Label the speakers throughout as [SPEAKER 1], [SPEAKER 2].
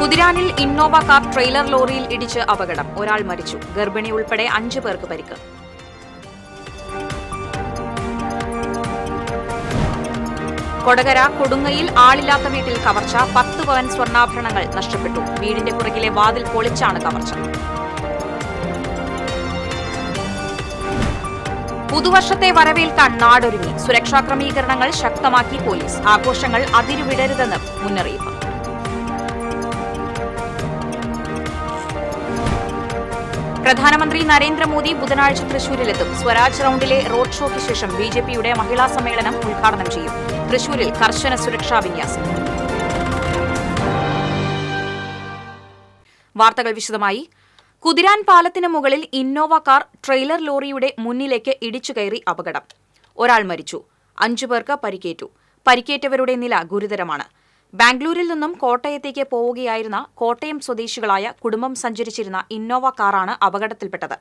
[SPEAKER 1] കുതിരാനിൽ Innova car trailer ലോറിയിൽ ഇടിച്ച് അപകടം. ഒരാൾ മരിച്ചു. ഗർഭിണി ഉൾപ്പെടെ 5 പേർക്ക് പരിക്ക്. കൊടകര കൊടുങ്ങയിൽ ആളില്ലാത്ത വീട്ടിൽ കവർച്ച. 10 പവൻ സ്വർണ്ണാഭരണങ്ങൾ നഷ്ടപ്പെട്ടു. വീടിന്റെ പുറകിലെ വാതിൽ പൊളിച്ചാണ് കവർച്ച. പുതുവർഷത്തെ വരവേൽക്കാൻ നാടൊരുങ്ങി. സുരക്ഷാ ക്രമീകരണങ്ങൾ ശക്തമാക്കി പോലീസ്. ആഘോഷങ്ങൾ അതിരുവിടരുതെന്ന് മുന്നറിയിപ്പ്. പ്രധാനമന്ത്രി നരേന്ദ്രമോദി ബുധനാഴ്ച തൃശൂരിലെത്തും. സ്വരാജ് റൌണ്ടിലെ റോഡ് ഷോയ്ക്ക് ശേഷം ബിജെപിയുടെ മഹിളാ സമ്മേളനം ഉദ്ഘാടനം ചെയ്യും. തൃശൂരിൽ കർശന സുരക്ഷാ വിന്യാസം. വാർത്തകൾ വിശദമായി. കുതിരാൻ പാലത്തിന് മുകളിൽ ഇന്നോവ കാർ ട്രെയിലർ ലോറിയുടെ മുന്നിലേക്ക് ഇടിച്ചുകയറി അപകടം. ഒരാൾ മരിച്ചു. 5 പേർക്ക് പരിക്കേറ്റു. പരിക്കേറ്റവരുടെ നില ഗുരുതരമാണ്. ബാംഗ്ലൂരിൽ നിന്നും കോട്ടയത്തേക്ക് പോവുകയായിരുന്ന കോട്ടയം സ്വദേശികളായ കുടുംബം സഞ്ചരിച്ചിരുന്ന ഇന്നോവ കാറാണ് അപകടത്തിൽപ്പെട്ടത്.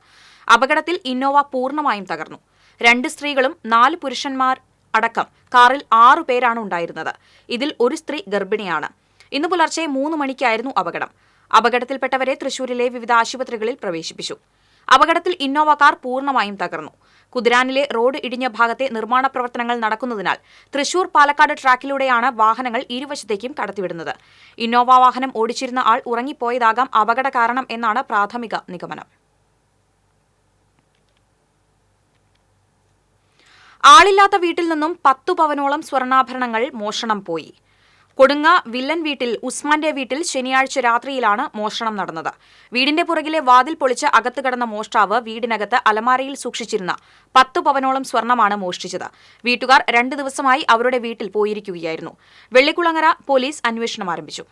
[SPEAKER 1] അപകടത്തിൽ ഇന്നോവ പൂർണ്ണമായും തകർന്നു. 2 സ്ത്രീകളും 4 പുരുഷന്മാർ അടക്കം കാറിൽ 6 പേരാണ് ഉണ്ടായിരുന്നത്. ഇതിൽ ഒരു സ്ത്രീ ഗർഭിണിയാണ്. ഇന്ന് പുലർച്ചെ 3 മണിക്കായിരുന്നു അപകടം. അപകടത്തിൽപ്പെട്ടവരെ തൃശൂരിലെ വിവിധ ആശുപത്രികളിൽ പ്രവേശിപ്പിച്ചു. അപകടത്തിൽ ഇന്നോവ കാർ പൂർണ്ണമായും തകർന്നു. കുതിരാനിലെ റോഡ് ഇടിഞ്ഞ ഭാഗത്തെ നിർമ്മാണ പ്രവർത്തനങ്ങൾ നടക്കുന്നതിനാൽ തൃശൂർ പാലക്കാട് ട്രാക്കിലൂടെയാണ് വാഹനങ്ങൾ ഇരുവശത്തേക്കും കടത്തിവിടുന്നത്. ഇന്നോവ വാഹനം ഓടിച്ചിരുന്ന ആൾ ഉറങ്ങിപ്പോയതാകാം അപകട കാരണം എന്നാണ് പ്രാഥമിക നിഗമനം. ആളില്ലാത്ത വീട്ടിൽ നിന്നും 10 പവനോളം സ്വർണ്ണാഭരണങ്ങൾ മോഷണം പോയി. കൊടുങ്ങ വില്ലൻ വീട്ടിൽ ഉസ്മാന്റെ വീട്ടിൽ ശനിയാഴ്ച രാത്രിയിലാണ് മോഷണം നടന്നത്. വീടിന്റെ പുറകിലെ വാതിൽ പൊളിച്ച് അകത്ത് കടന്ന മോഷ്ടാവ് വീടിനകത്ത് അലമാരയിൽ സൂക്ഷിച്ചിരുന്ന 10 പവനോളം സ്വർണ്ണമാണ് മോഷ്ടിച്ചത്. വീട്ടുകാർ 2 ദിവസമായി അവരുടെ വീട്ടിൽ പോയിരിക്കുകയായിരുന്നു. വെള്ളിക്കുളങ്ങര പോലീസ് അന്വേഷണം ആരംഭിച്ചു.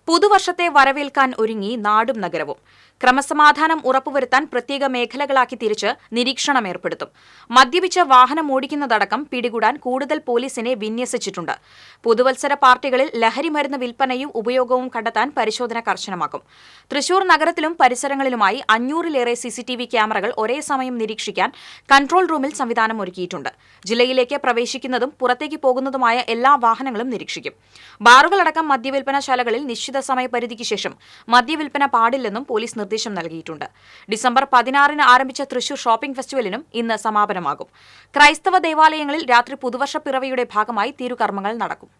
[SPEAKER 1] പുതുവർഷത്തെ വരവേൽക്കാൻ ഒരുങ്ങി നാടും നഗരവും. ക്രമസമാധാനം ഉറപ്പുവരുത്താൻ പ്രത്യേക മേഖലകളാക്കി തിരിച്ച് നിരീക്ഷണം ഏർപ്പെടുത്തും. മദ്യപിച്ച് വാഹനം ഓടിക്കുന്നതടക്കം പിടികൂടാൻ കൂടുതൽ പോലീസിനെ വിന്യസിച്ചിട്ടുണ്ട്. പുതുവത്സര പാർട്ടികളിൽ ലഹരിമരുന്ന് വിൽപ്പനയും ഉപയോഗവും കണ്ടെത്താൻ പരിശോധന കർശനമാക്കും. തൃശൂർ നഗരത്തിലും പരിസരങ്ങളിലുമായി 500-ലേറെ CCTV ക്യാമറകൾ ഒരേ സമയം നിരീക്ഷിക്കാൻ കൺട്രോൾ റൂമിൽ സംവിധാനം ഒരുക്കിയിട്ടുണ്ട്. ജില്ലയിലേക്ക് പ്രവേശിക്കുന്നതും പുറത്തേക്ക് പോകുന്നതുമായ എല്ലാ വാഹനങ്ങളും നിരീക്ഷിക്കും. ബാറുകളടക്കം മദ്യവിൽപ്പനശാലകളിൽ നിശ്ചിത സമയപരിധിക്ക് ശേഷം മദ്യവിൽപ്പന പാടില്ലെന്നും പോലീസ് നിർദ്ദേശം നൽകിയിട്ടുണ്ട്. ഡിസംബർ 16-ന് ആരംഭിച്ച തൃശൂർ ഷോപ്പിംഗ് ഫെസ്റ്റിവലിനും ഇന്ന് സമാപനമാകും. ക്രൈസ്തവ ദേവാലയങ്ങളിൽ രാത്രി പുതുവർഷ പിറവിയുടെ ഭാഗമായി തിരുകർമ്മങ്ങൾ നടക്കും.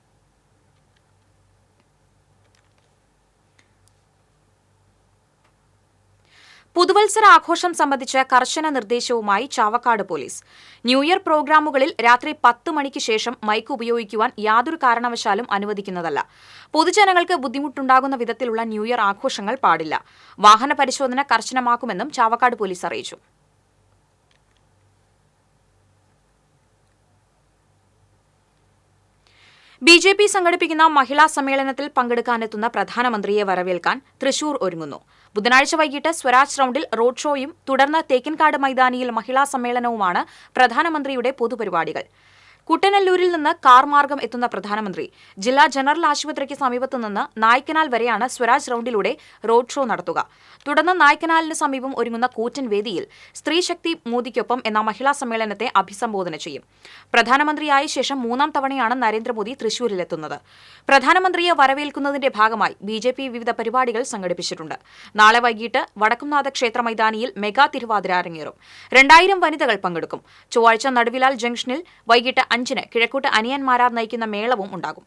[SPEAKER 1] പുതുവത്സര ആഘോഷം സംബന്ധിച്ച് കർശന നിർദ്ദേശവുമായി ചാവക്കാട് പോലീസ്. ന്യൂ ഇയർ പ്രോഗ്രാമുകളിൽ രാത്രി 10 മണിക്ക് ശേഷം മൈക്ക് ഉപയോഗിക്കുവാൻ യാതൊരു കാരണവശാലും അനുവദിക്കുന്നതല്ല. പൊതുജനങ്ങൾക്ക് ബുദ്ധിമുട്ടുണ്ടാകുന്ന വിധത്തിലുള്ള ന്യൂ ഇയർ ആഘോഷങ്ങൾ പാടില്ല. വാഹന പരിശോധന കർശനമാക്കുമെന്നും ചാവക്കാട് പോലീസ് അറിയിച്ചു. ബിജെപി സംഘടിപ്പിക്കുന്ന മഹിളാ സമ്മേളനത്തിൽ പങ്കെടുക്കാനെത്തുന്ന പ്രധാനമന്ത്രിയെ വരവേൽക്കാൻ തൃശൂർ ഒരുങ്ങുന്നു. ബുധനാഴ്ച വൈകിട്ട് സ്വരാജ് റൌണ്ടിൽ റോഡ് ഷോയും തുടർന്ന് തേക്കിൻകാട് മൈതാനിയിൽ മഹിളാ സമ്മേളനവുമാണ് പ്രധാനമന്ത്രിയുടെ പൊതുപരിപാടികൾ. കുട്ടനല്ലൂരിൽ നിന്ന് കാർ മാർഗം എത്തുന്ന പ്രധാനമന്ത്രി ജില്ലാ ജനറൽ ആശുപത്രിക്ക് സമീപത്തു നിന്ന് നായ്ക്കനാൽ വരെയാണ് സ്വരാജ് റൌണ്ടിലൂടെ റോഡ് ഷോ നടത്തുക. തുടർന്ന് നായ്ക്കനാലിന് സമീപം ഒരുങ്ങുന്ന കൂറ്റൻ വേദിയിൽ സ്ത്രീശക്തി മോദിക്കൊപ്പം എന്ന മഹിളാ സമ്മേളനത്തെ അഭിസംബോധന ചെയ്യും. പ്രധാനമന്ത്രിയായ ശേഷം 3ാം തവണയാണ് നരേന്ദ്രമോദി തൃശൂരിലെത്തുന്നത്. പ്രധാനമന്ത്രിയെ വരവേൽക്കുന്നതിന്റെ ഭാഗമായി ബിജെപി വിവിധ പരിപാടികൾ സംഘടിപ്പിച്ചിട്ടുണ്ട്. നാളെ വൈകിട്ട് വടക്കുംനാഥ ക്ഷേത്ര മൈതാനിയിൽ മെഗാ തിരുവാതിര അരങ്ങേറും. 2000 വനിതകൾ പങ്കെടുക്കും. ചൊവ്വാഴ്ച നടുവിലാൽ ജംഗ്ഷനിൽ വൈകിട്ട് 5-ന് കിഴക്കൂട്ട് അനിയന്മാരാർ നയിക്കുന്ന മേളവും ഉണ്ടാകും.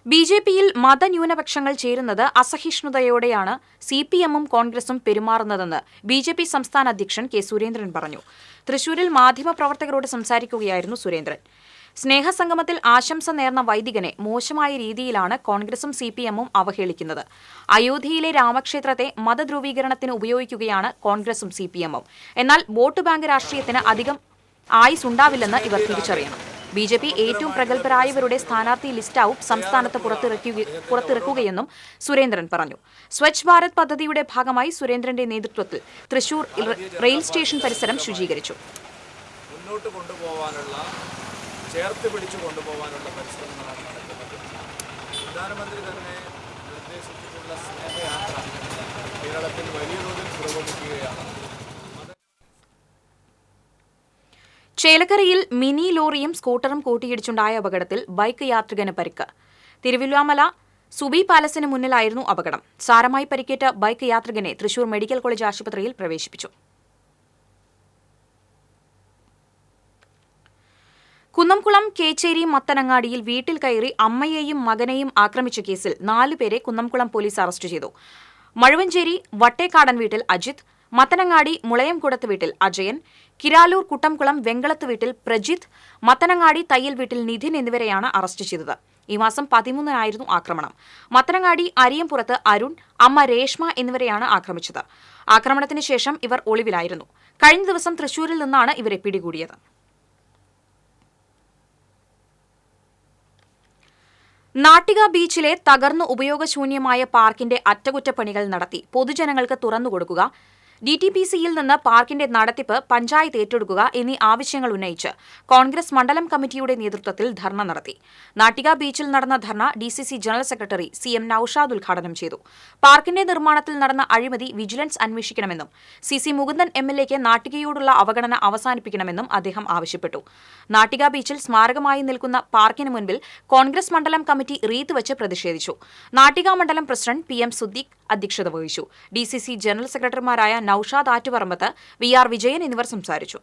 [SPEAKER 1] ബിജെപിയിൽ മതന്യൂനപക്ഷങ്ങൾ ചേരുന്നത് അസഹിഷ്ണുതയോടെയാണ് CPM-ഉം കോൺഗ്രസും പെരുമാറുന്നതെന്ന് ബിജെപി സംസ്ഥാന അധ്യക്ഷൻ കെ സുരേന്ദ്രൻ പറഞ്ഞു. തൃശൂരിൽ മാധ്യമപ്രവർത്തകരോട് സംസാരിക്കുകയായിരുന്നു സുരേന്ദ്രൻ. സ്നേഹസംഗമത്തിൽ ആശംസ നേർന്ന വൈദികനെ മോശമായ രീതിയിലാണ് കോൺഗ്രസും CPM-ഉം അവഹേളിക്കുന്നത്. അയോധ്യയിലെ രാമക്ഷേത്രത്തെ മതധ്രുവീകരണത്തിന് ഉപയോഗിക്കുകയാണ് കോൺഗ്രസും CPM-ഉം. എന്നാൽ വോട്ട് ബാങ്ക് രാഷ്ട്രീയത്തിന് അധികം ആയുസ് ഉണ്ടാവില്ലെന്ന് ഇവർ തിരിച്ചറിയണം. ബിജെപി ഏറ്റവും പ്രഗത്ഭരായവരുടെ സ്ഥാനാർത്ഥി ലിസ്റ്റാവും സംസ്ഥാനത്ത് പുറത്തിറക്കുകയെന്നും സുരേന്ദ്രൻ പറഞ്ഞു. സ്വച്ഛ് ഭാരത് പദ്ധതിയുടെ ഭാഗമായി സുരേന്ദ്രന്റെ നേതൃത്വത്തിൽ തൃശൂർ റെയിൽ സ്റ്റേഷൻ പരിസരം ശുചീകരിച്ചു.
[SPEAKER 2] ചേർത്ത് പിടിച്ചു കൊണ്ടുപോകാനുള്ള പരിശ്രമങ്ങളാണ് നടക്കുന്നത്. പ്രധാനമന്ത്രി തന്നെ നിർദ്ദേശിച്ചിട്ടുള്ള സ്നേഹയാത്ര കേരളത്തിൽ വലിയ തോതിൽ പുരോഗമിക്കുകയാണ്.
[SPEAKER 1] ചേലക്കരയിൽ മിനി ലോറിയും സ്കൂട്ടറും കൂട്ടിയിടിച്ചുണ്ടായ അപകടത്തിൽ ബൈക്ക് യാത്രികന് പരിക്ക്. തിരുവല്ലാമല സുബി പാലസിന് മുന്നിലായിരുന്നു അപകടം. സാരമായി പരിക്കേറ്റ ബൈക്ക് യാത്രികനെ തൃശൂർ മെഡിക്കൽ കോളേജ് ആശുപത്രിയിൽ പ്രവേശിപ്പിച്ചു. കുന്നംകുളം കേച്ചേരി മത്തനങ്ങാടിയിൽ വീട്ടിൽ കയറി അമ്മയെയും മകനെയും ആക്രമിച്ച കേസിൽ 4 പേരെ കുന്നംകുളം പോലീസ് അറസ്റ്റ് ചെയ്തു. മഴുവഞ്ചേരി വട്ടേക്കാടൻ വീട്ടിൽ അജിത്, മത്തനങ്ങാടി മുളയംകുടത്ത് വീട്ടിൽ അജയൻ, കിരാലൂർ കുട്ടംകുളം വെങ്കളത്ത് വീട്ടിൽ പ്രജിത്ത്, മത്തനങ്ങാടി തയ്യൽ വീട്ടിൽ നിധിൻ എന്നിവരെയാണ് അറസ്റ്റ് ചെയ്തത്. ഈ മാസം 13-നായിരുന്നു ആക്രമണം. മത്തനങ്ങാടി അരിയംപുറത്ത് അരുൺ, അമ്മ രേഷ്മ എന്നിവരെയാണ് ആക്രമിച്ചത്. ആക്രമണത്തിന് ശേഷം ഇവർ ഒളിവിലായിരുന്നു. കഴിഞ്ഞ ദിവസം തൃശൂരിൽ നിന്നാണ് ഇവരെ പിടികൂടിയത്. നാട്ടിക ബീച്ചിലെ തകർന്നു ഉപയോഗശൂന്യമായ പാർക്കിന്റെ അറ്റകുറ്റപ്പണികൾ നടത്തി പൊതുജനങ്ങൾക്ക് തുറന്നുകൊടുക്കുക, DTPCയിൽ നിന്ന് പാർക്കിന്റെ നടത്തിപ്പ് പഞ്ചായത്ത് ഏറ്റെടുക്കുക എന്നീ ആവശ്യങ്ങൾ ഉന്നയിച്ച് കോൺഗ്രസ് മണ്ഡലം കമ്മിറ്റിയുടെ നേതൃത്വത്തിൽ ധർണ നടത്തി. നാട്ടിക ബീച്ചിൽ നടന്ന dharna DCC general secretary CM Noushad ഉദ്ഘാടനം ചെയ്തു. പാർക്കിന്റെ നിർമ്മാണത്തിൽ നടന്ന അഴിമതി വിജിലൻസ് അന്വേഷിക്കണമെന്നും CC മുകുന്ദൻ MLAക്ക് നാട്ടികയോടുള്ള അവഗണന അവസാനിപ്പിക്കണമെന്നും അദ്ദേഹം ആവശ്യപ്പെട്ടു. നാട്ടിക ബീച്ചിൽ സ്മാരകമായി നിൽക്കുന്ന പാർക്കിന് മുൻപിൽ കോൺഗ്രസ് മണ്ഡലം കമ്മിറ്റി റീത്ത് വെച്ച് പ്രതിഷേധിച്ചു. നാട്ടിക മണ്ഡലം പ്രസിഡന്റ് PM സുദ്ദീഖ് അധ്യക്ഷത വഹിച്ചു. DCC ജനറൽ സെക്രട്ടറിമാരായ നൌഷാദ് ആറ്റുപറമ്പത്ത്, VR വിജയൻ എന്നിവർ സംസാരിച്ചു.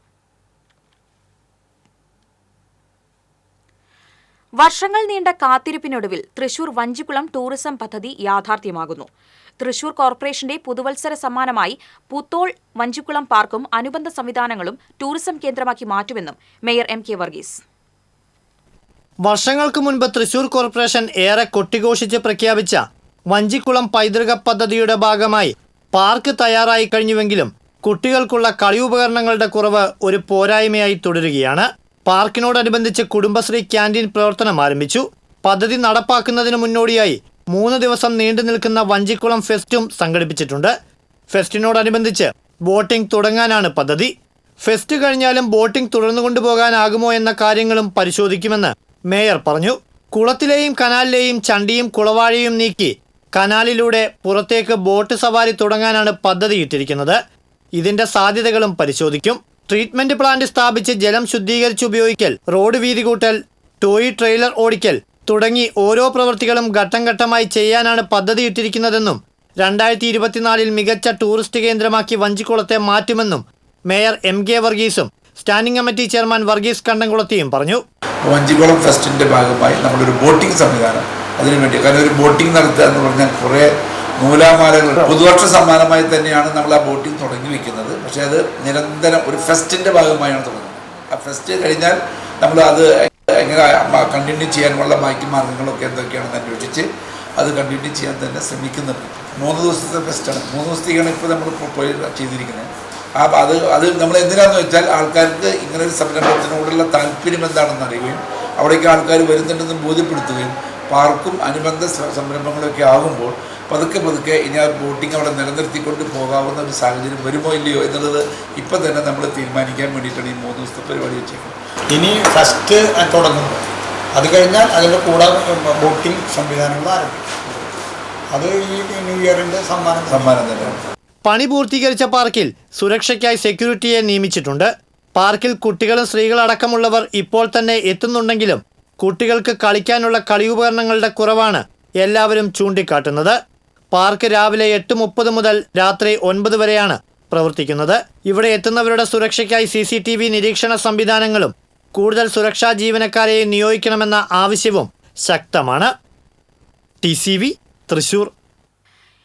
[SPEAKER 1] വർഷങ്ങൾ നീണ്ട കാത്തിരിപ്പിനൊടുവിൽ തൃശൂർ വഞ്ചിക്കുളം ടൂറിസം പദ്ധതി യാഥാർത്ഥ്യമാകുന്നു. തൃശൂർ കോർപ്പറേഷന്റെ പുതുവത്സര സമ്മാനമായി പുത്തോൾ വഞ്ചിക്കുളം പാർക്കും അനുബന്ധ സംവിധാനങ്ങളും ടൂറിസം കേന്ദ്രമാക്കി മാറ്റുമെന്നും മേയർ MK വർഗീസ്.
[SPEAKER 3] വർഷങ്ങൾക്ക് മുൻപ് തൃശൂർ കോർപ്പറേഷൻ ഏറെ കൊട്ടിഘോഷിച്ച് പ്രഖ്യാപിച്ച വഞ്ചിക്കുളം പൈതൃക പദ്ധതിയുടെ ഭാഗമായി പാർക്ക് തയ്യാറായി കഴിഞ്ഞുവെങ്കിലും കുട്ടികൾക്കുള്ള കളിയുപകരണങ്ങളുടെ കുറവ് ഒരു പോരായ്മയായി തുടരുകയാണ്. പാർക്കിനോടനുബന്ധിച്ച് കുടുംബശ്രീ ക്യാൻറ്റീൻ പ്രവർത്തനം ആരംഭിച്ചു. പദ്ധതി നടപ്പാക്കുന്നതിന് മുന്നോടിയായി 3 ദിവസം നീണ്ടു നിൽക്കുന്ന വഞ്ചിക്കുളം ഫെസ്റ്റും സംഘടിപ്പിച്ചിട്ടുണ്ട്. ഫെസ്റ്റിനോടനുബന്ധിച്ച് ബോട്ടിംഗ് തുടങ്ങാനാണ് പദ്ധതി. ഫെസ്റ്റ് കഴിഞ്ഞാലും ബോട്ടിംഗ് തുടർന്നുകൊണ്ടുപോകാനാകുമോ എന്ന കാര്യങ്ങളും പരിശോധിക്കുമെന്ന് മേയർ പറഞ്ഞു. കുളത്തിലെയും കനാലിലെയും ചണ്ടിയും കുളവാഴയും നീക്കി കനാലിലൂടെ പുറത്തേക്ക് ബോട്ട് സവാരി തുടങ്ങാനാണ് പദ്ധതിയിട്ടിരിക്കുന്നത്. ഇതിന്റെ സാധ്യതകളും പരിശോധിക്കും. ട്രീറ്റ്മെന്റ് പ്ലാന്റ് സ്ഥാപിച്ച് ജലം ശുദ്ധീകരിച്ച് ഉപയോഗിക്കൽ, റോഡ് വീതി കൂട്ടൽ, ടോയ് ട്രെയിലർ ഓടിക്കൽ തുടങ്ങി ഓരോ പ്രവൃത്തികളും ഘട്ടം ഘട്ടമായി ചെയ്യാനാണ് പദ്ധതിയിട്ടിരിക്കുന്നതെന്നും 2024 മികച്ച ടൂറിസ്റ്റ് കേന്ദ്രമാക്കി വഞ്ചിക്കുളത്തെ മാറ്റുമെന്നും മേയർ MK വർഗീസും സ്റ്റാൻഡിംഗ് കമ്മിറ്റി ചെയർമാൻ വർഗീസ് കണ്ടംകുളത്തിയും പറഞ്ഞു.
[SPEAKER 4] വഞ്ചിക്കുളം ഫെസ്റ്റിൻ്റെ ഭാഗമായി നമ്മളൊരു ബോട്ടിംഗ് സംവിധാനം അതിനുവേണ്ടി, കാരണം ഒരു ബോട്ടിംഗ് നടത്തുക എന്ന് പറഞ്ഞാൽ കുറേ നൂലാമാലകൾ, പുതുവർഷ സമ്മാനമായി തന്നെയാണ് നമ്മൾ ആ ബോട്ടിംഗ് തുടങ്ങി വെക്കുന്നത്. പക്ഷേ അത് നിരന്തരം ഒരു ഫെസ്റ്റിൻ്റെ ഭാഗമായാണ് തുടങ്ങുന്നത്. ആ ഫെസ്റ്റ് കഴിഞ്ഞാൽ നമ്മൾ അത് എങ്ങനെ കണ്ടിന്യൂ ചെയ്യാനുള്ള ബാക്കി മാർഗ്ഗങ്ങളൊക്കെ എന്തൊക്കെയാണെന്ന് അന്വേഷിച്ച് അത് കണ്ടിന്യൂ ചെയ്യാൻ തന്നെ ശ്രമിക്കുന്നുണ്ട്. 3 ദിവസത്തെ ഫെസ്റ്റാണ്. 3 ദിവസത്തേക്കാണ് ഇപ്പോൾ നമ്മൾ പോയി ചെയ്തിരിക്കുന്നത്. അത് നമ്മൾ എന്തിനാണെന്ന് വെച്ചാൽ ആൾക്കാർക്ക് ഇങ്ങനൊരു സംരംഭത്തിനോടുള്ള താല്പര്യം എന്താണെന്ന് അറിയുകയും അവിടേക്ക് ആൾക്കാർ വരുന്നുണ്ടെന്ന് ബോധ്യപ്പെടുത്തുകയും പാർക്കും അനുബന്ധ സംരംഭങ്ങളൊക്കെ ആകുമ്പോൾ പതുക്കെ ഇനി ആ ബോട്ടിംഗ് അവിടെ നിലനിർത്തിക്കൊണ്ട് പോകാവുന്ന ഒരു സാഹചര്യം വരുമോ ഇല്ലയോ എന്നുള്ളത് ഇപ്പം തന്നെ നമ്മൾ തീരുമാനിക്കാൻ വേണ്ടിയിട്ടാണ് ഈ 3 ദിവസത്തെ പരിപാടി വെച്ചേക്കുന്നത്.
[SPEAKER 5] ഇനി ഫസ്റ്റ് തുടങ്ങുമ്പോൾ അത് കഴിഞ്ഞാൽ അതിൻ്റെ കൂടെ ബോട്ടിംഗ് സംവിധാനങ്ങൾ ആരംഭിക്കും. അത് ഈ ന്യൂ ഇയറിൻ്റെ സമ്മാനം തന്നെയാണ്.
[SPEAKER 3] പണി പൂർത്തീകരിച്ച പാർക്കിൽ സുരക്ഷയ്ക്കായി സെക്യൂരിറ്റിയെ നിയമിച്ചിട്ടുണ്ട്. പാർക്കിൽ കുട്ടികളും സ്ത്രീകളടക്കമുള്ളവർ ഇപ്പോൾ തന്നെ എത്തുന്നുണ്ടെങ്കിലും കുട്ടികൾക്ക് കളിക്കാനുള്ള കളിയുപകരണങ്ങളുടെ കുറവാണ് എല്ലാവരും ചൂണ്ടിക്കാട്ടുന്നത്. പാർക്ക് രാവിലെ 8:30 മുതൽ രാത്രി 9 വരെയാണ് പ്രവർത്തിക്കുന്നത്. ഇവിടെ എത്തുന്നവരുടെ സുരക്ഷയ്ക്കായി CCTV നിരീക്ഷണ സംവിധാനങ്ങളും കൂടുതൽ സുരക്ഷാ ജീവനക്കാരെ നിയോഗിക്കണമെന്ന ആവശ്യവും ശക്തമാണ്. TCV തൃശൂർ.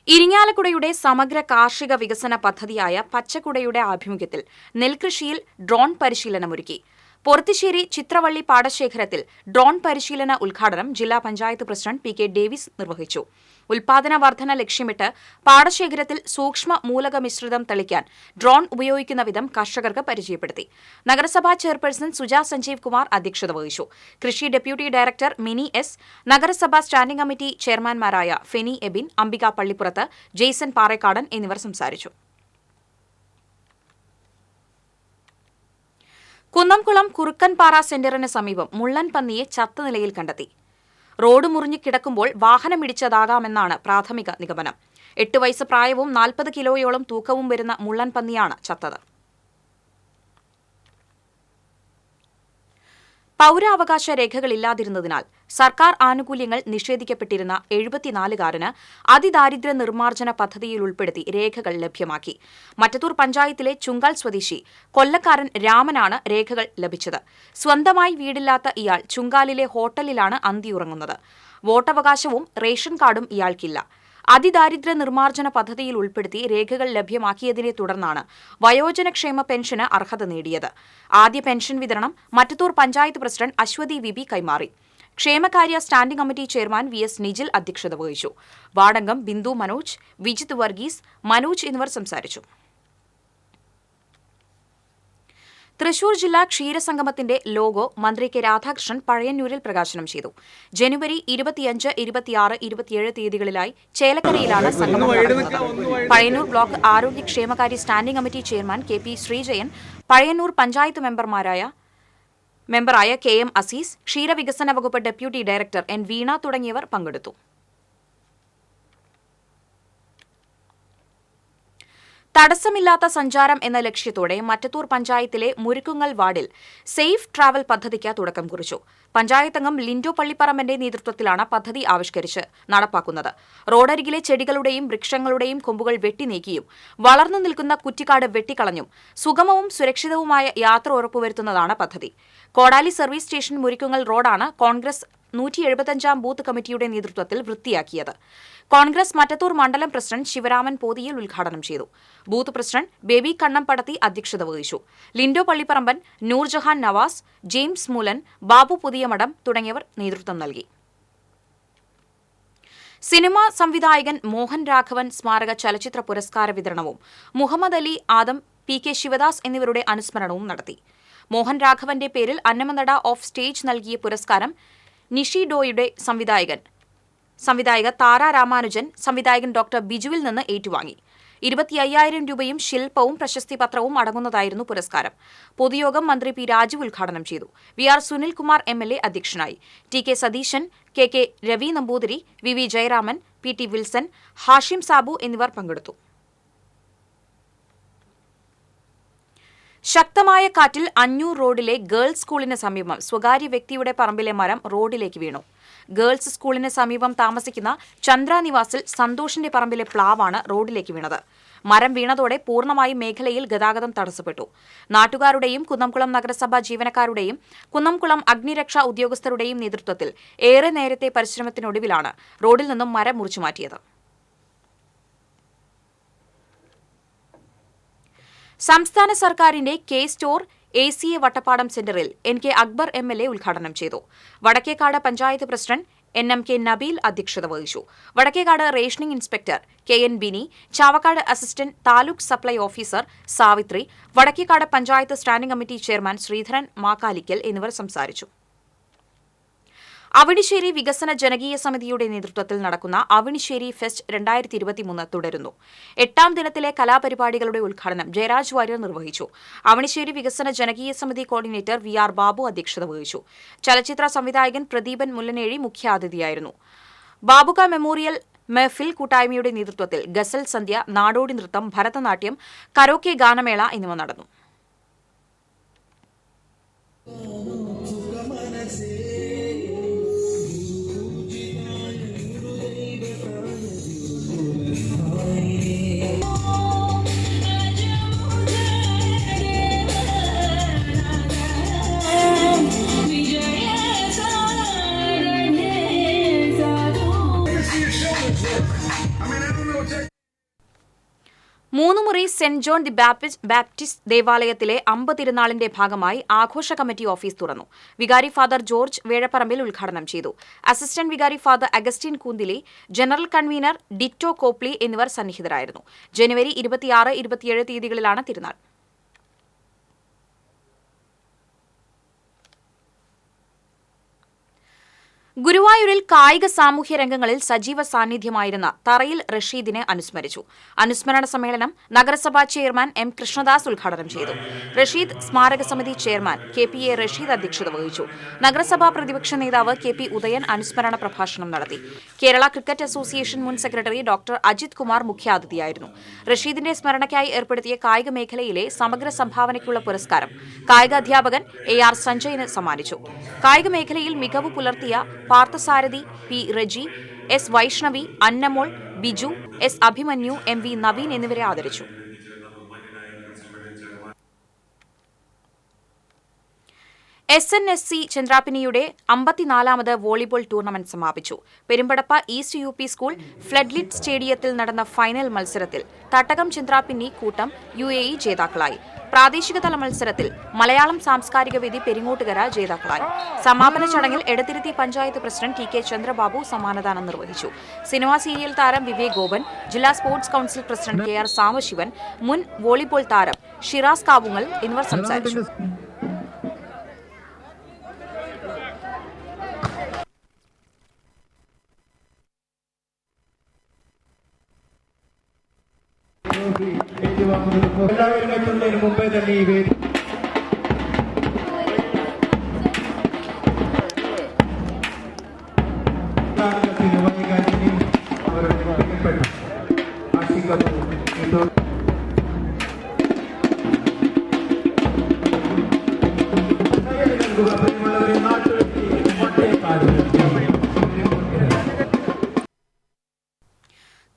[SPEAKER 1] ഇരിങ്ങാലക്കുടയുടെ സമഗ്ര കാർഷിക വികസന പദ്ധതിയായ പച്ചക്കുടയുടെ ആഭിമുഖ്യത്തിൽ നെൽകൃഷിയിൽ ഡ്രോൺ പരിശീലനമൊരുക്കി. പൊറത്തിശ്ശേരി ചിത്രവള്ളി പാടശേഖരത്തിൽ ഡ്രോൺ പരിശീലന ഉദ്ഘാടനം ജില്ലാ പഞ്ചായത്ത് പ്രസിഡന്റ് PK ഡേവിസ് നിർവഹിച്ചു. ഉൽപാദന വർധന ലക്ഷ്യമിട്ട് പാടശേഖരത്തിൽ സൂക്ഷ്മ മൂലക മിശ്രിതം തളിക്കാൻ ഡ്രോൺ ഉപയോഗിക്കുന്ന വിധം കർഷകർക്ക് പരിചയപ്പെടുത്തി. നഗരസഭാ ചെയർപേഴ്സൺ സുജ സഞ്ജീവ് കുമാർ അധ്യക്ഷത വഹിച്ചു. കൃഷി ഡെപ്യൂട്ടി ഡയറക്ടർ മിനി S, നഗരസഭാ സ്റ്റാൻഡിംഗ് കമ്മിറ്റി ചെയർമാൻമാരായ ഫെനി എബിൻ, അംബിക പള്ളിപ്പുറത്ത്, ജെയ്സൺ പാറേക്കാടൻ എന്നിവർ സംസാരിച്ചു. കുന്നംകുളം കുറുക്കൻപാറ സെന്ററിന് സമീപം മുള്ളൻ പന്നിയെ ചത്ത നിലയിൽ കണ്ടെത്തി. റോഡ് മുറിഞ്ഞു കിടക്കുമ്പോൾ വാഹനമിടിച്ചതാകാമെന്നാണ് പ്രാഥമിക നിഗമനം. 8 വയസ്സ് പ്രായവും 40 കിലോയോളം തൂക്കവും വരുന്ന മുള്ളൻ പന്നിയാണ് ചത്തത്. പൌരാവകാശ രേഖകളില്ലാതിരുന്നതിനാൽ സർക്കാർ ആനുകൂല്യങ്ങൾ നിഷേധിക്കപ്പെട്ടിരുന്ന 74-കാരന് അതിദാരിദ്ര്യ നിർമ്മാർജ്ജന പദ്ധതിയിൽ ഉൾപ്പെടുത്തി രേഖകൾ ലഭ്യമാക്കി. മറ്റത്തൂർ പഞ്ചായത്തിലെ ചുങ്കാൽ സ്വദേശി കൊല്ലക്കാരൻ രാമനാണ് രേഖകൾ ലഭിച്ചത്. സ്വന്തമായി വീടില്ലാത്ത ഇയാൾ ചുങ്കാലിലെ ഹോട്ടലിലാണ് അന്തിയുറങ്ങുന്നത്. വോട്ടവകാശവും റേഷൻ കാർഡും ഇയാൾക്കില്ല. അതിദാരിദ്ര്യ നിർമ്മാർജ്ജന പദ്ധതിയിൽ ഉൾപ്പെടുത്തി രേഖകൾ ലഭ്യമാക്കിയതിനെ തുടർന്നാണ് വയോജനക്ഷേമ പെൻഷന് അർഹത നേടിയത്. ആദ്യ പെൻഷൻ വിതരണം മറ്റത്തൂർ പഞ്ചായത്ത് പ്രസിഡന്റ് അശ്വതി വിബി കൈമാറി. ക്ഷേമകാര്യ standing committee chairman VS Nijil അധ്യക്ഷത വഹിച്ചു. വാർഡംഗം ബിന്ദു മനോജ്, വിജിത് വർഗീസ്, മനോജ് എന്നിവർ സംസാരിച്ചു. തൃശൂർ ജില്ലാ ക്ഷീരസംഗമത്തിന്റെ ലോഗോ മന്ത്രി കെ രാധാകൃഷ്ണൻ പഴയന്നൂരിൽ പ്രകാശനം ചെയ്തു. ജനുവരി 25, 26, 27 തീയതികളിലായി ചേലക്കരയിലാണ് സംഗമം നടക്കുന്നത്. പഴയന്നൂർ ബ്ലോക്ക് ആരോഗ്യക്ഷേമകാര്യ standing committee chairman KP Sreejayan, Pazhayannur panchayat മെമ്പറായ KM അസീസ്, ക്ഷീരവികസന വകുപ്പ് ഡെപ്യൂട്ടി ഡയറക്ടർ N വീണ തുടങ്ങിയവർ പങ്കെടുത്തു. തടസ്സമില്ലാത്ത സഞ്ചാരം എന്ന ലക്ഷ്യത്തോടെ മറ്റത്തൂർ പഞ്ചായത്തിലെ മുരുക്കുങ്ങൽ വാർഡിൽ സേഫ് ട്രാവൽ പദ്ധതിക്ക് തുടക്കം കുറിച്ചു. പഞ്ചായത്തംഗം ലിൻഡോ പള്ളിപ്പറമ്പന്റെ നേതൃത്വത്തിലാണ് പദ്ധതി ആവിഷ്കരിച്ച് നടപ്പാക്കുന്നത്. റോഡരികിലെ ചെടികളുടെയും വൃക്ഷങ്ങളുടെയും കൊമ്പുകൾ വെട്ടിനീക്കിയും വളർന്നു നിൽക്കുന്ന കുറ്റിക്കാട് വെട്ടിക്കളഞ്ഞും സുഗമവും സുരക്ഷിതവുമായ യാത്ര ഉറപ്പുവരുത്തുന്നതാണ് പദ്ധതി. കോടാലി സർവീസ് സ്റ്റേഷൻ മുരുക്കുങ്ങൽ റോഡാണ് കോൺഗ്രസ് 175-ാം ബൂത്ത് കമ്മിറ്റിയുടെ നേതൃത്വത്തിൽ വൃത്തിയാക്കിയത്. കോൺഗ്രസ് മറ്റത്തൂർ മണ്ഡലം പ്രസിഡന്റ് ശിവരാമൻ പോതിയിൽ ഉദ്ഘാടനം ചെയ്തു. ബൂത്ത് പ്രസിഡന്റ് ബേബി കണ്ണംപടത്തി അധ്യക്ഷത വഹിച്ചു. ലിൻഡോ പള്ളിപ്പറമ്പൻ, നൂർജഹാൻ നവാസ്, ജെയിംസ് മൂലൻ, ബാബു പുതിയമഠം തുടങ്ങിയവർ നേതൃത്വം നൽകി. സിനിമാ സംവിധായകൻ മോഹൻ രാഘവൻ സ്മാരക ചലച്ചിത്ര പുരസ്കാര വിതരണവും മുഹമ്മദ് അലി, ആദം, PK ശിവദാസ് എന്നിവരുടെ അനുസ്മരണവും നടത്തി. മോഹൻ രാഘവന്റെ പേരിൽ അന്നമനട ഓഫ് സ്റ്റേജ് നൽകിയ പുരസ്കാരം നിഷിഡോയുടെ സംവിധായക താര രാമാനുജൻ സംവിധായകൻ ഡോക്ടർ ബിജുവിൽ നിന്ന് ഏറ്റുവാങ്ങി. 25,000 രൂപയും ശില്പവും പ്രശസ്തിപത്രവും അടങ്ങുന്നതായിരുന്നു പുരസ്കാരം. പൊതുയോഗം മന്ത്രി P രാജു ഉദ്ഘാടനം ചെയ്തു. VR സുനിൽകുമാർ MLA അധ്യക്ഷനായി. TK Satheesan, KK Ravi Namboothiri, VV Jayaraman, PT Wilson, Hashim Sabu എന്നിവർ പങ്കെടുത്തു. ശക്തമായ കാറ്റിൽ അഞ്ഞൂർ റോഡിലെ ഗേൾസ് സ്കൂളിന് സമീപം സ്വകാര്യ വ്യക്തിയുടെ പറമ്പിലെ മരം റോഡിലേക്ക് വീണു. ഗേൾസ് സ്കൂളിന് സമീപം താമസിക്കുന്ന ചന്ദ്ര നിവാസിൽ സന്തോഷിന്റെ പറമ്പിലെ പ്ലാവാണ് റോഡിലേക്ക് വീണത്. മരം വീണതോടെ പൂർണ്ണമായും മേഖലയിൽ ഗതാഗതം തടസ്സപ്പെട്ടു. നാട്ടുകാരുടെയും കുന്നംകുളം നഗരസഭാ ജീവനക്കാരുടെയും കുന്നംകുളം അഗ്നിരക്ഷാ ഉദ്യോഗസ്ഥരുടെയും നേതൃത്വത്തിൽ ഏറെ നേരത്തെ പരിശ്രമത്തിനൊടുവിലാണ് റോഡിൽ നിന്നും മരം മുറിച്ചുമാറ്റിയത്. സംസ്ഥാന സർക്കാരിന്റെ K-സ്റ്റോർ ACA വട്ടപ്പാടം സെന്ററിൽ NK അക്ബർ MLA ഉദ്ഘാടനം ചെയ്തു. വടക്കേക്കാട് പഞ്ചായത്ത് പ്രസിഡന്റ് NMK നബീൽ അധ്യക്ഷത വഹിച്ചു. Vadakkekad rationing inspector KN Bini, Chavakkad assistant taluk supply officer Savithri, Vadakkekad panchayat standing committee chairman Sreedharan Makkalikkal എന്നിവർ സംസാരിച്ചു. അവിണിശ്ശേരി വികസന ജനകീയ സമിതിയുടെ നേതൃത്വത്തിൽ നടക്കുന്ന അവിണിശ്ശേരി ഫെസ്റ്റ് 2023 തുടരുന്നു. 8ാം ദിനത്തിലെ കലാപരിപാടികളുടെ ഉദ്ഘാടനം ജയരാജ് വാര്യർ നിർവഹിച്ചു. അവിണിശ്ശേരി വികസന ജനകീയ സമിതി കോർഡിനേറ്റർ VR ബാബു അധ്യക്ഷത വഹിച്ചു. ചലച്ചിത്ര സംവിധായകൻ പ്രദീപൻ മുല്ലനേഴി മുഖ്യാതിഥിയായിരുന്നു. ബാബുക മെമ്മോറിയൽ മെഹ്ഫിൽ കൂട്ടായ്മയുടെ നേതൃത്വത്തിൽ ഗസൽ സന്ധ്യ, നാടോടി നൃത്തം, ഭരതനാട്യം, കരോക്കെ ഗാനമേള എന്നിവ നടന്നു. Moonnumuri saint John the Baptist ദേവാലയത്തിലെ 50 തിരുനാളിന്റെ ഭാഗമായി ആഘോഷ കമ്മിറ്റി ഓഫീസ് തുറന്നു. വികാരി ഫാദർ ജോർജ് വേഴപ്പറമ്പിൽ ഉദ്ഘാടനം ചെയ്തു. അസിസ്റ്റന്റ് വികാരി father Augustine Koonthili, general convener Ditto Kopli എന്നിവർ സന്നിഹിതരായിരുന്നു. ജനുവരി 26, 27 തീയതികളിലാണ് തിരുനാൾ. ഗുരുവായൂരിൽ കായിക സാമൂഹ്യ രംഗങ്ങളിൽ സജീവ സാന്നിധ്യമായിരുന്ന തറയിൽ റഷീദിനെ അനുസ്മരിച്ചു. അനുസ്മരണ സമ്മേളനം നഗരസഭാ ചെയർമാൻ എം കൃഷ്ണദാസ് ഉദ്ഘാടനം ചെയ്തു. റഷീദ് സ്മാരക സമിതി ചെയർമാൻ KPA റഷീദ് അധ്യക്ഷത വഹിച്ചു. നഗരസഭാ പ്രതിപക്ഷ നേതാവ് KP ഉദയൻ അനുസ്മരണ പ്രഭാഷണം നടത്തി. കേരള ക്രിക്കറ്റ് അസോസിയേഷൻ മുൻ സെക്രട്ടറി ഡോക്ടർ അജിത് കുമാർ മുഖ്യാതിഥിയായിരുന്നു. റഷീദിന്റെ സ്മരണയ്ക്കായി ഏർപ്പെടുത്തിയ കായിക മേഖലയിലെ സമഗ്ര സംഭാവനയ്ക്കുള്ള പുരസ്കാരം കായിക അധ്യാപകൻ AR സഞ്ജയിന് സമ്മാനിച്ചു. കായിക മേഖലയിൽ മികവ് പുലർത്തിയ Parthasarathy P Reji, S Vaishnavi, അന്നമോൾ, Biju, S Abhimanyu, MV Naveen എന്നിവരെ ആദരിച്ചു. SNSC ചന്ദ്രാപിനിയുടെ 54ാമത് വോളിബോൾ ടൂർണമെന്റ് സമാപിച്ചു. Perumpadappa east UP school floodlit സ്റ്റേഡിയത്തിൽ നടന്ന ഫൈനൽ മത്സരത്തിൽ തട്ടകം ചന്ദ്രാപിന്നി കൂട്ടം UAE ജേതാക്കളായി. പ്രാദേശികതല മത്സരത്തിൽ മലയാളം സാംസ്കാരിക വേദി പെരിങ്ങോട്ടുകര ജേതാക്കളായി. സമാപന ചടങ്ങിൽ എടത്തിരുത്തി പഞ്ചായത്ത് പ്രസിഡന്റ് TK ചന്ദ്രബാബു സമ്മാനദാനം നിർവഹിച്ചു. സിനിമാ സീരിയൽ താരം വിവേക് ഗോപൻ, ജില്ലാ sports council president KR Sambasivan, മുൻ വോളിബോൾ താരം ഷിറാസ് കാവുങ്ങൽ എന്നിവർ സംസാരിച്ചു.
[SPEAKER 6] മുമ്പേ തന്നെ ഈ വേദി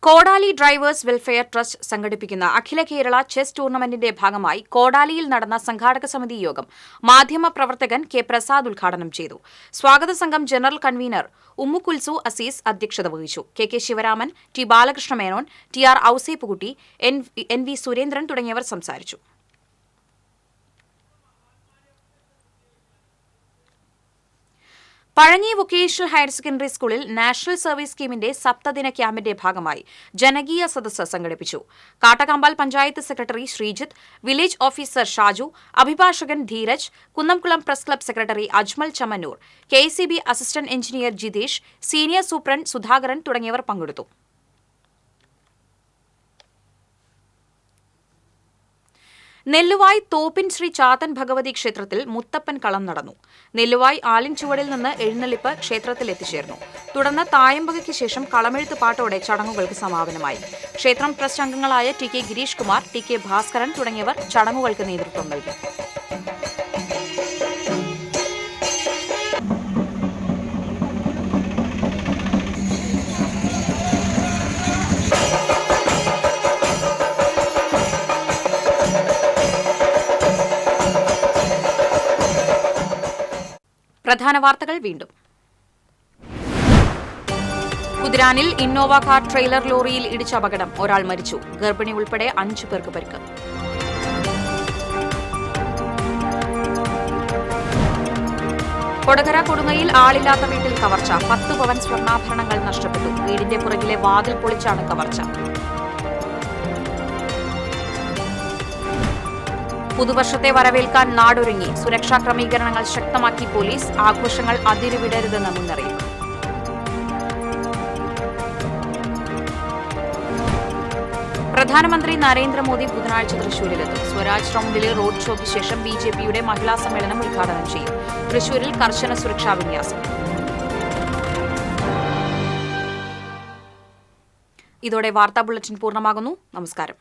[SPEAKER 1] കോടാലി ഡ്രൈവേഴ്സ് വെൽഫെയർ ട്രസ്റ്റ് സംഘടിപ്പിക്കുന്ന അഖില കേരള ചെസ് ടൂർണമെന്റിന്റെ ഭാഗമായി കോടാലിയിൽ നടന്ന സംഘാടക സമിതി യോഗം മാധ്യമപ്രവർത്തകൻ K പ്രസാദ് ഉദ്ഘാടനം ചെയ്തു. സ്വാഗത സംഘം ജനറൽ കൺവീനർ ഉമ്മുകുൽസു അസീസ് അധ്യക്ഷത വഹിച്ചു. KK Sivaraman, T Balakrishna Menon, TR Ouseppukutty, NV Surendran തുടങ്ങിയവർ സംസാരിച്ചു. പഴഞ്ഞി വൊക്കേഷണൽ ഹയർ സെക്കൻഡറി സ്കൂളിൽ നാഷണൽ സർവീസ് സ്കീമിന്റെ സപ്തദിന ക്യാമ്പിന്റെ ഭാഗമായി ജനകീയ സദസ്സ് സംഘടിപ്പിച്ചു. Kattakampal panchayat secretary Sreejith, village officer Shaju, അഭിഭാഷകൻ Dheeraj, Kunnamkulam press club secretary Ajmal Chammannur, KCB assistant engineer Jithesh, senior superintendent Sudhakaran തുടങ്ങിയവർ പങ്കെടുത്തു. നെല്ലുവായ് തോപ്പിൻ ശ്രീ ചാത്തൻ ഭഗവതി ക്ഷേത്രത്തിൽ മുത്തപ്പൻ കളം നടന്നു. നെല്ലുവായ് ആലിൻ ചുവടിൽ നിന്ന് എഴുന്നള്ളിപ്പ് ക്ഷേത്രത്തിൽ എത്തിച്ചേർന്നു. തുടർന്ന് തായമ്പകയ്ക്ക് ശേഷം കളമെഴുത്ത് പാട്ടോടെ ചടങ്ങുകൾക്ക് സമാപനമായി. ക്ഷേത്രം ട്രസ്റ്റ് അംഗങ്ങളായ TK ഗിരീഷ് കുമാർ, TK ഭാസ്കരൻ തുടങ്ങിയവർ ചടങ്ങുകൾക്ക് നേതൃത്വം നൽകി. പ്രധാന വാർത്തകൾ വീണ്ടും. കുതിരാനിൽ ഇന്നോവ കാർ ട്രെയിലർ ലോറിയിൽ ഇടിച്ച അപകടം, ഒരാൾ മരിച്ചു. ഗർഭിണി ഉൾപ്പെടെ 5 പേർക്ക് പരിക്ക്. കൊടകര കൊടുങ്ങയിൽ ആളില്ലാത്ത വീട്ടിൽ കവർച്ച, 10 പവൻ സ്വർണ്ണാഭരണങ്ങൾ നഷ്ടപ്പെട്ടു. വീടിന്റെ പുറകിലെ വാതിൽ പൊളിച്ചാണ് കവർച്ച. പുതുവർഷത്തെ വരവേൽക്കാൻ നാടൊരുങ്ങി. സുരക്ഷാ ക്രമീകരണങ്ങൾ ശക്തമാക്കി പോലീസ്. ആഘോഷങ്ങൾ അതിരുവിടരുതെന്ന് മുന്നറിയിപ്പ്. പ്രധാനമന്ത്രി നരേന്ദ്രമോദി ബുധനാഴ്ച തൃശൂരിലെത്തും. സ്വരാജ് റൌണ്ടിലെ റോഡ് ഷോയ്ക്ക് ശേഷം BJPയുടെ മഹിളാ സമ്മേളനം ഉദ്ഘാടനം ചെയ്യും. തൃശൂരിൽ കർശന സുരക്ഷാ വിന്യാസം. ഇതോടെ വാർത്താ ബുള്ളറ്റിൻ പൂർണ്ണമാകുന്നു. നമസ്കാരം.